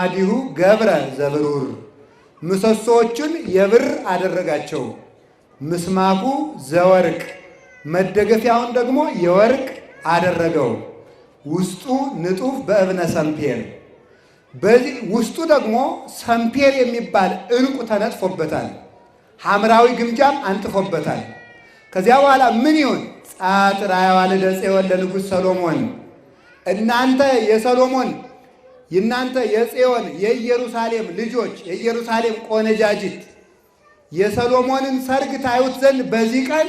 አዲሁ ገብረ ዘብሩር ምሰሶዎቹን የብር አደረጋቸው። ምስማኩ ዘወርቅ መደገፊያውን ደግሞ የወርቅ አደረገው። ውስጡ ንጡፍ በእብነ ሰምፔር በዚህ ውስጡ ደግሞ ሰምፔር የሚባል ዕንቁ ተነጥፎበታል። ሐምራዊ ግምጃም አንጥፎበታል። ከዚያ በኋላ ምን ይሁን? ጻጥራያ ዋልደ ጽዮን ለንጉሥ ሰሎሞን እናንተ የሰሎሞን እናንተ የጽዮን የኢየሩሳሌም ልጆች የኢየሩሳሌም ቆነጃጅት የሰሎሞንን ሰርግ ታዩት ዘንድ በዚህ ቀን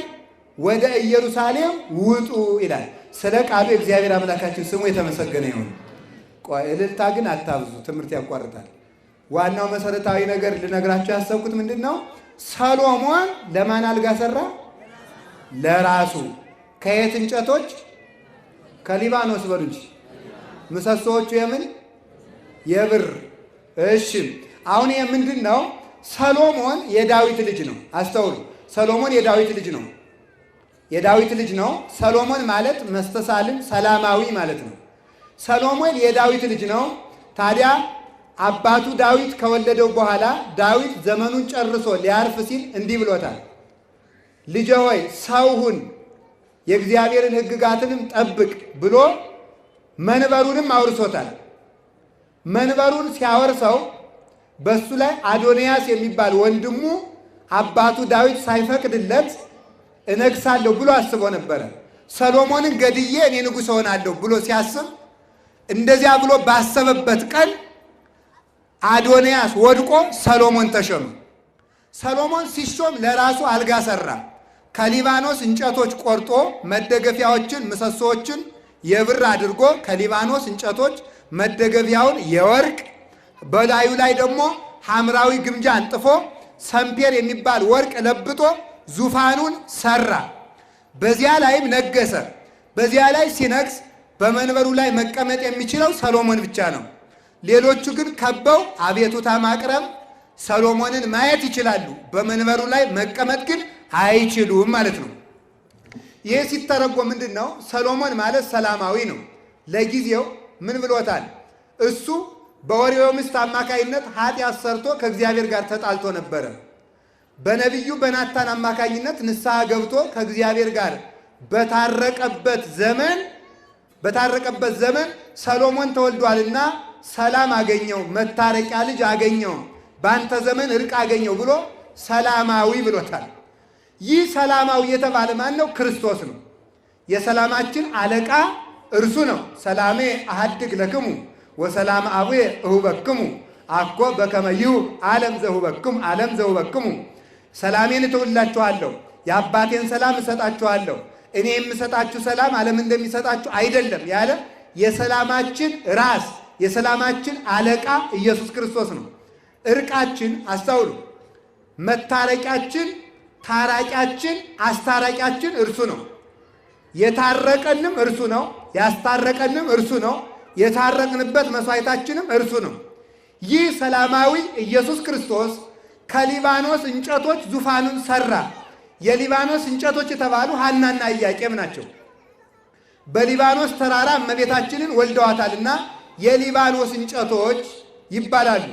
ወደ ኢየሩሳሌም ውጡ ይላል። ስለ ቃሉ እግዚአብሔር አምላካችን ስሙ የተመሰገነ ይሁን። ቆይ እልልታ ግን አታብዙ፣ ትምህርት ያቋርጣል። ዋናው መሰረታዊ ነገር ልነግራችሁ ያሰብኩት ምንድነው? ሰሎሞን ለማን አልጋ ሰራ? ለራሱ። ከየት እንጨቶች? ከሊባኖስ በሉ እንጂ። ምሰሶዎቹ የምን? የብር። እሺ አሁን ይሄ ምንድነው? ሰሎሞን የዳዊት ልጅ ነው። አስተውሉ። ሰሎሞን የዳዊት ልጅ ነው። የዳዊት ልጅ ነው። ሰሎሞን ማለት መስተሳልም ሰላማዊ ማለት ነው። ሰሎሞን የዳዊት ልጅ ነው። ታዲያ አባቱ ዳዊት ከወለደው በኋላ ዳዊት ዘመኑን ጨርሶ ሊያርፍ ሲል እንዲህ ብሎታል። ልጄ ሆይ ሰው ሁን፣ የእግዚአብሔርን ሕግጋትንም ጠብቅ ብሎ መንበሩንም አውርሶታል። መንበሩን ሲያወርሰው በሱ ላይ አዶንያስ የሚባል ወንድሙ አባቱ ዳዊት ሳይፈቅድለት እነግሳለሁ ብሎ አስቦ ነበረ። ሰሎሞንን ገድዬ እኔ ንጉሥ ሆናለሁ ብሎ ሲያስብ እንደዚያ ብሎ ባሰበበት ቀን አዶንያስ ወድቆ ሰሎሞን ተሾመ። ሰሎሞን ሲሾም ለራሱ አልጋ ሰራ። ከሊባኖስ እንጨቶች ቆርጦ መደገፊያዎችን ምሰሶዎችን የብር አድርጎ ከሊባኖስ እንጨቶች መደገፊያውን የወርቅ በላዩ ላይ ደግሞ ሐምራዊ ግምጃ አንጥፎ ሰምፔር የሚባል ወርቅ ለብጦ ዙፋኑን ሰራ። በዚያ ላይም ነገሰ። በዚያ ላይ ሲነግስ በመንበሩ ላይ መቀመጥ የሚችለው ሰሎሞን ብቻ ነው። ሌሎቹ ግን ከበው አቤቱታ ማቅረብ ሰሎሞንን ማየት ይችላሉ። በመንበሩ ላይ መቀመጥ ግን አይችሉም ማለት ነው። ይህ ሲተረጎም ምንድን ነው? ሰሎሞን ማለት ሰላማዊ ነው። ለጊዜው ምን ብሎታል? እሱ በኦሪዮ ሚስት አማካይነት ኃጢአት ሰርቶ ከእግዚአብሔር ጋር ተጣልቶ ነበረ። በነቢዩ በናታን አማካኝነት ንስሐ ገብቶ ከእግዚአብሔር ጋር በታረቀበት ዘመን ሰሎሞን ተወልዷልና ሰላም አገኘው፣ መታረቂያ ልጅ አገኘው፣ በአንተ ዘመን እርቅ አገኘው ብሎ ሰላማዊ ብሎታል። ይህ ሰላማዊ የተባለ ማን ነው? ክርስቶስ ነው። የሰላማችን አለቃ እርሱ ነው። ሰላሜ አሐድግ ለክሙ ወሰላም አቡየ እሁበክሙ አኮ በከመ ይሁብ ዓለም ዘሁበክሙ ሰላሜን እተውላችኋለሁ፣ የአባቴን ሰላም እሰጣችኋለሁ። እኔ የምሰጣችሁ ሰላም ዓለም እንደሚሰጣችሁ አይደለም ያለ የሰላማችን ራስ የሰላማችን አለቃ ኢየሱስ ክርስቶስ ነው። እርቃችን አስተውሉ። መታረቂያችን፣ ታራቂያችን፣ አስታራቂያችን እርሱ ነው። የታረቀንም እርሱ ነው። ያስታረቀንም እርሱ ነው። የታረቅንበት መስዋዕታችንም እርሱ ነው። ይህ ሰላማዊ ኢየሱስ ክርስቶስ ከሊባኖስ እንጨቶች ዙፋኑን ሰራ። የሊባኖስ እንጨቶች የተባሉ ሐናና ኢያቄም ናቸው። በሊባኖስ ተራራ እመቤታችንን ወልደዋታልና የሊባኖስ እንጨቶች ይባላሉ።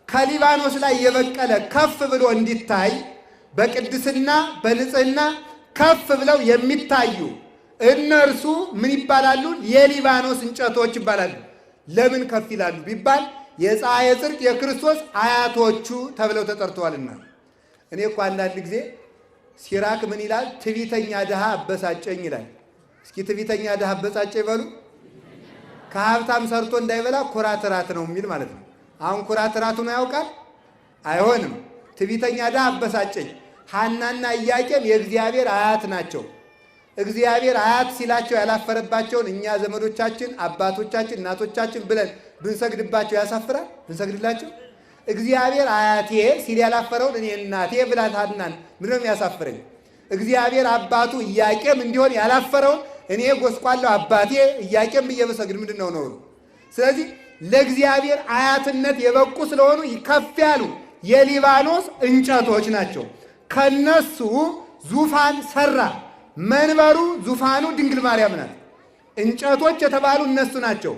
ከሊባኖስ ላይ የበቀለ ከፍ ብሎ እንዲታይ በቅድስና በንጽህና ከፍ ብለው የሚታዩ እነርሱ ምን ይባላሉ? የሊባኖስ እንጨቶች ይባላሉ። ለምን ከፍ ይላሉ ቢባል የፀሐየ ጽድቅ የክርስቶስ አያቶቹ ተብለው ተጠርተዋልና። እኔ እኮ አንዳንድ ጊዜ ሲራክ ምን ይላል? ትዕቢተኛ ድሃ አበሳጨኝ ይላል። እስኪ ትዕቢተኛ ድሃ አበሳጨ ይበሉ። ከሀብታም ሰርቶ እንዳይበላ ኩራት ራት ነው የሚል ማለት ነው። አሁን ኩራት ራቱ ነው ያውቃል? አይሆንም። ትዕቢተኛ ድሃ አበሳጨኝ። ሐናና ኢያቄም የእግዚአብሔር አያት ናቸው። እግዚአብሔር አያት ሲላቸው ያላፈረባቸውን እኛ ዘመዶቻችን፣ አባቶቻችን፣ እናቶቻችን ብለን ብንሰግድባቸው ያሳፍራል? ብንሰግድላቸው? እግዚአብሔር አያቴ ሲል ያላፈረውን እኔ እናቴ ብላት ሐናን ምንም የሚያሳፍረኝ? እግዚአብሔር አባቱ ኢያቄም እንዲሆን ያላፈረውን እኔ ጎስቋላው አባቴ ኢያቄም ብዬ ብሰግድ ምንድን ነው ነውሩ? ስለዚህ ለእግዚአብሔር አያትነት የበቁ ስለሆኑ ከፍ ያሉ የሊባኖስ እንጨቶች ናቸው። ከነሱ ዙፋን ሰራ። መንበሩ ዙፋኑ ድንግል ማርያም ናት። እንጨቶች የተባሉ እነሱ ናቸው።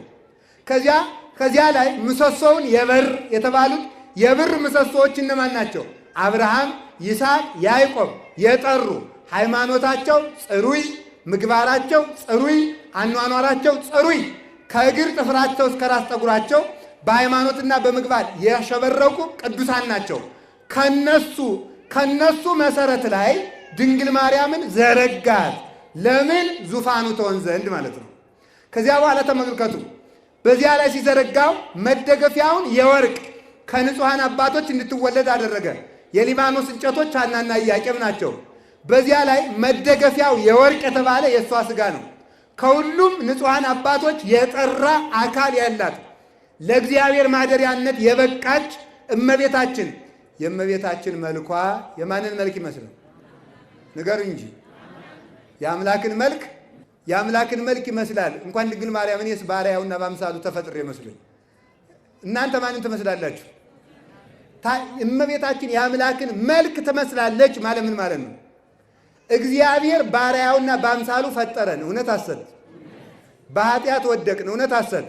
ከዚያ ከዚያ ላይ ምሰሶውን የበር የተባሉት የብር ምሰሶዎች እነማን ናቸው? አብርሃም፣ ይስሐቅ፣ ያዕቆብ የጠሩ ሃይማኖታቸው ጽሩይ፣ ምግባራቸው ጽሩይ፣ አኗኗራቸው ጽሩይ፣ ከእግር ጥፍራቸው እስከ ራስ ጠጉራቸው በሃይማኖትና በምግባር ያሸበረቁ ቅዱሳን ናቸው። ከነሱ መሰረት ላይ ድንግል ማርያምን ዘረጋት። ለምን? ዙፋኑ ትሆን ዘንድ ማለት ነው። ከዚያ በኋላ ተመልከቱ። በዚያ ላይ ሲዘረጋው መደገፊያውን የወርቅ ከንጹሐን አባቶች እንድትወለድ አደረገ። የሊባኖስ እንጨቶች ሐናና ኢያቄም ናቸው። በዚያ ላይ መደገፊያው የወርቅ የተባለ የእሷ ሥጋ ነው። ከሁሉም ንጹሐን አባቶች የጠራ አካል ያላት ለእግዚአብሔር ማደሪያነት የበቃች እመቤታችን። የእመቤታችን መልኳ የማንን መልክ ይመስላል? ንገሩ እንጂ። የአምላክን መልክ ይመስላል። እንኳን ድንግል ማርያም እኔስ በአርአያውና በአምሳሉ ተፈጥሬ መስሎኝ። እናንተ ማንን ትመስላላችሁ? እመቤታችን የአምላክን መልክ ትመስላለች ማለት ምን ማለት ነው? እግዚአብሔር በአርአያውና በአምሳሉ ፈጠረን፣ እውነት አሰብ። በኃጢአት ወደቅን፣ እውነት አሰብ።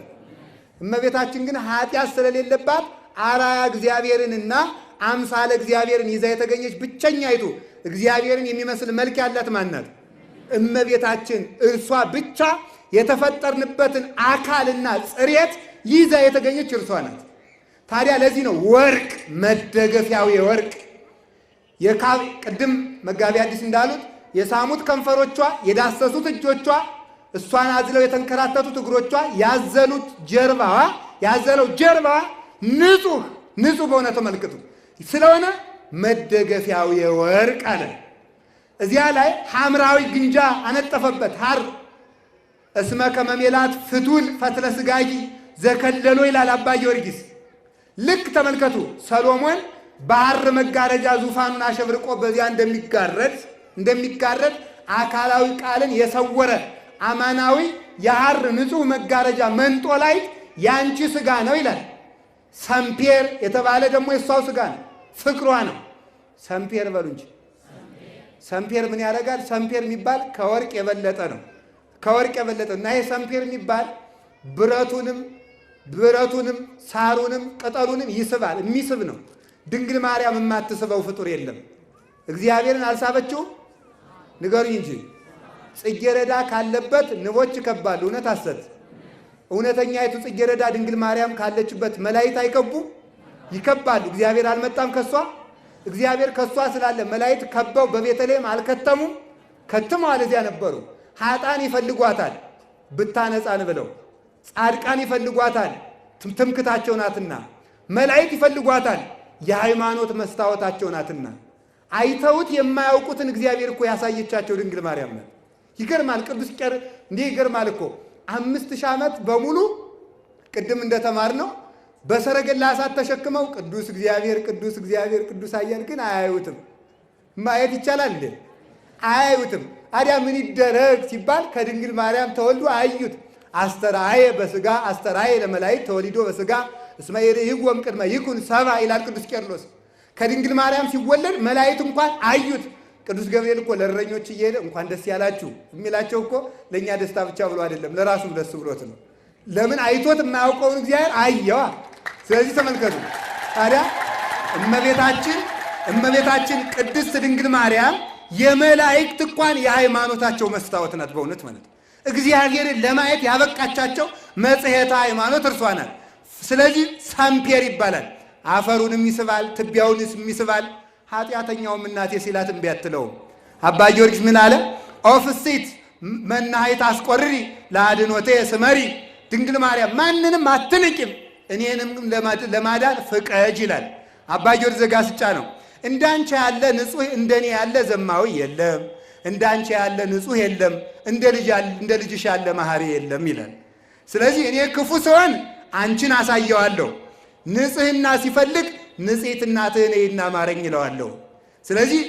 እመቤታችን ግን ኃጢአት ስለሌለባት አርአያ እግዚአብሔርንና አምሳለ እግዚአብሔርን ይዛ የተገኘች ብቸኛይቱ እግዚአብሔርን የሚመስል መልክ ያላት ማናት? እመቤታችን። እርሷ ብቻ የተፈጠርንበትን አካልና ጽሬት ይዛ የተገኘች እርሷ ናት። ታዲያ ለዚህ ነው ወርቅ መደገፊያው የወርቅ ቅድም መጋቢ አዲስ እንዳሉት የሳሙት ከንፈሮቿ፣ የዳሰሱት እጆቿ፣ እሷን አዝለው የተንከራተቱት እግሮቿ፣ ያዘለው ጀርባዋ ንጹህ በሆነ ተመልክቱ ስለሆነ መደገፊያው የወርቅ አለ። እዚያ ላይ ሐምራዊ ግንጃ አነጠፈበት ሐር እስመ ከመሜላት ፍቱል ፈትለ ስጋጊ ዘከለሎ ይላል አባ ጊዮርጊስ። ልክ ተመልከቱ ሰሎሞን በሐር መጋረጃ ዙፋኑን አሸብርቆ በዚያ እንደሚጋረድ አካላዊ ቃልን የሰወረ አማናዊ የሐር ንጹሕ መጋረጃ መንጦ ላይ ያንቺ ሥጋ ነው ይላል። ሰምፔር የተባለ ደግሞ የሷው ሥጋ ነው፣ ፍቅሯ ነው። ሰምፔር በሉ እንጂ። ሰምፔር ምን ያደርጋል? ሰምፔር የሚባል ከወርቅ የበለጠ ነው። ከወርቅ የበለጠ እና ይሄ ሰምፔር የሚባል ብረቱንም ሳሩንም ቅጠሉንም ይስባል። የሚስብ ነው። ድንግል ማርያም የማትስበው ፍጡር የለም። እግዚአብሔርን አልሳበችውም? ንገሩኝ እንጂ። ጽጌረዳ ካለበት ንቦች ይከባሉ። እውነት አሰት? እውነተኛይቱ ጽጌረዳ ድንግል ማርያም ካለችበት መላእክት አይከቡ? ይከባሉ። እግዚአብሔር አልመጣም ከሷ? እግዚአብሔር ከሷ ስላለ መላእክት ከበው በቤተልሔም አልከተሙም? ከትመዋል። እዚያ ነበሩ። ኃጥአን ይፈልጓታል ብታነጻን ብለው፣ ጻድቃን ይፈልጓታል ትምክታቸው ናትና፣ መላእክት ይፈልጓታል የሃይማኖት መስታወታቸው ናትና። አይተውት የማያውቁትን እግዚአብሔር እኮ ያሳየቻቸው ድንግል ማርያም ናት። ይገርማል። ቅዱስ ቄር እንዲህ ይገርማል እኮ 5000 ዓመት በሙሉ ቅድም እንደተማርነው በሰረገላ እሳት ተሸክመው ቅዱስ እግዚአብሔር ቅዱስ እግዚአብሔር ቅዱስ አየን፣ ግን አያዩትም። ማየት ይቻላል እንዴ? አያዩትም። አዲያ ምን ይደረግ ሲባል ከድንግል ማርያም ተወልዶ አዩት። አስተራየ በስጋ አስተራየ ለመላእክት ተወሊዶ በስጋ እስመ ይርህጎም ቅድመ ይኩን ሰባ ይላል ቅዱስ ቄርሎስ። ከድንግል ማርያም ሲወለድ መላእክት እንኳን አዩት። ቅዱስ ገብርኤል እኮ ለእረኞች እየሄደ እንኳን ደስ ያላችሁ የሚላቸው እኮ ለእኛ ደስታ ብቻ ብሎ አይደለም፣ ለራሱም ደስ ብሎት ነው። ለምን? አይቶት የማያውቀውን እግዚአብሔር አየዋ። ስለዚህ ተመልከቱ ታዲያ እመቤታችን ቅድስት ድንግል ማርያም የመላእክት እንኳን የሃይማኖታቸው መስታወት ናት። በእውነት ማለት እግዚአብሔርን ለማየት ያበቃቻቸው መጽሔተ ሃይማኖት እርሷ ናት። ስለዚህ ሰምፔር ይባላል። አፈሩንም ይስባል፣ ትቢያውንም ይስባል። ኃጢአተኛውም እናቴ ሲላት እምቢ አትለውም። አባ ጊዮርጊስ ምን አለ? ኦፍሲት መናሃይት አስቆርሪ ለአድኖቴ ስመሪ። ድንግል ማርያም ማንንም አትንቂም፣ እኔንም ለማዳን ፍቀጅ ይላል። አባ ጊዮርጊስ ዘጋስጫ ነው። እንዳንቺ ያለ ንጹሕ እንደኔ ያለ ዘማዊ የለም፣ እንዳንቺ ያለ ንጹሕ የለም፣ እንደ ልጅሽ ያለ መሐሪ የለም ይላል። ስለዚህ እኔ ክፉ ስሆን አንቺን አሳየዋለሁ፣ ንጽሕና ሲፈልግ ንጽሕት እናትህ ነይና ማረኝ ይለዋለሁ። ስለዚህ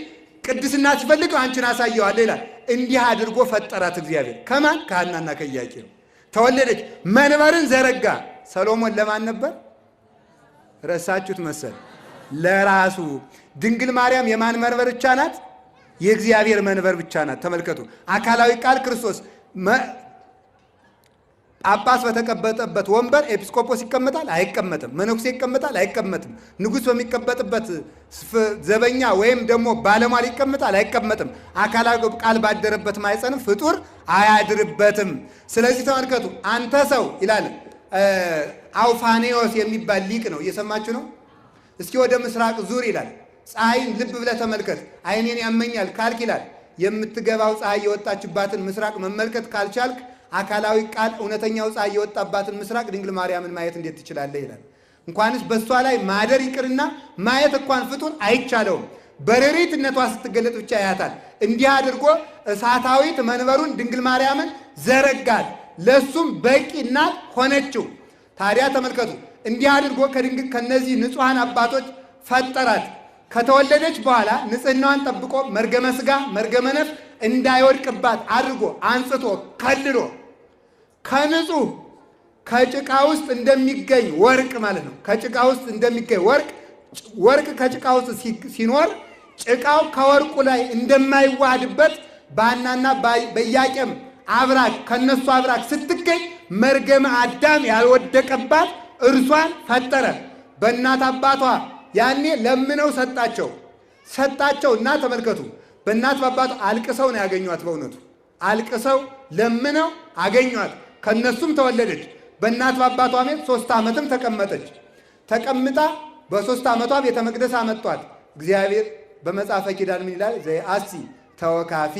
ቅድስና ሲፈልግ አንቺን አሳየዋለሁ ይላል። እንዲህ አድርጎ ፈጠራት እግዚአብሔር። ከማን? ከሐናና ከኢያቄም ተወለደች። መንበርን ዘረጋ። ሰሎሞን ለማን ነበር? ረሳችሁት መሰል? ለራሱ። ድንግል ማርያም የማን መንበር ብቻ ናት? የእግዚአብሔር መንበር ብቻ ናት። ተመልከቱ፣ አካላዊ ቃል ክርስቶስ ጳጳስ በተቀመጠበት ወንበር ኤጲስቆጶስ ይቀመጣል? አይቀመጥም። መነኩሴ ይቀመጣል? አይቀመጥም። ንጉሥ በሚቀመጥበት ዘበኛ ወይም ደግሞ ባለሟል ይቀመጣል? አይቀመጥም። አካላዊ ቃል ባደረበት ማኅፀንም ፍጡር አያድርበትም። ስለዚህ ተመልከቱ፣ አንተ ሰው ይላል አውፋኔዎስ የሚባል ሊቅ ነው። እየሰማችሁ ነው? እስኪ ወደ ምስራቅ ዙር ይላል። ፀሐይን ልብ ብለህ ተመልከት። ዓይኔን ያመኛል ካልክ ይላል የምትገባው ፀሐይ የወጣችባትን ምስራቅ መመልከት ካልቻልክ አካላዊ ቃል እውነተኛው ፀሐይ የወጣባትን ምስራቅ ድንግል ማርያምን ማየት እንዴት ትችላለህ ይላል። እንኳንስ በእሷ ላይ ማደር ይቅርና ማየት እንኳን ፍጡር አይቻለውም። በረሪትነቷ ስትገለጥ ብቻ ያያታል። እንዲህ አድርጎ እሳታዊት መንበሩን ድንግል ማርያምን ዘረጋት፣ ለሱም በቂ እናት ሆነችው። ታዲያ ተመልከቱ፣ እንዲህ አድርጎ ከነዚህ ንጹሐን አባቶች ፈጠራት። ከተወለደች በኋላ ንጽህናዋን ጠብቆ መርገመ ሥጋ መርገመ ነፍስ እንዳይወድቅባት አድርጎ አንጽቶ ከልሎ ከንጹህ ከጭቃ ውስጥ እንደሚገኝ ወርቅ ማለት ነው። ከጭቃ ውስጥ እንደሚገኝ ወርቅ ከጭቃ ውስጥ ሲኖር ጭቃው ከወርቁ ላይ እንደማይዋሃድበት በሐናና በኢያቄም አብራክ ከነሱ አብራክ ስትገኝ መርገመ አዳም ያልወደቀባት እርሷን ፈጠረ። በእናት አባቷ ያኔ ለምነው ሰጣቸው እና ተመልከቱ፣ በእናት በአባቷ አልቅሰው ነው ያገኟት። በእውነቱ አልቅሰው ለምነው አገኟት። ከነሱም ተወለደች። በእናት በአባቷ ቤት 3 ዓመትም ተቀመጠች። ተቀምጣ በ3 ዓመቷ ቤተ መቅደስ አመጧት። እግዚአብሔር በመጽሐፈ ኪዳን ምን ይላል? ዘየአሲ ተወካፊ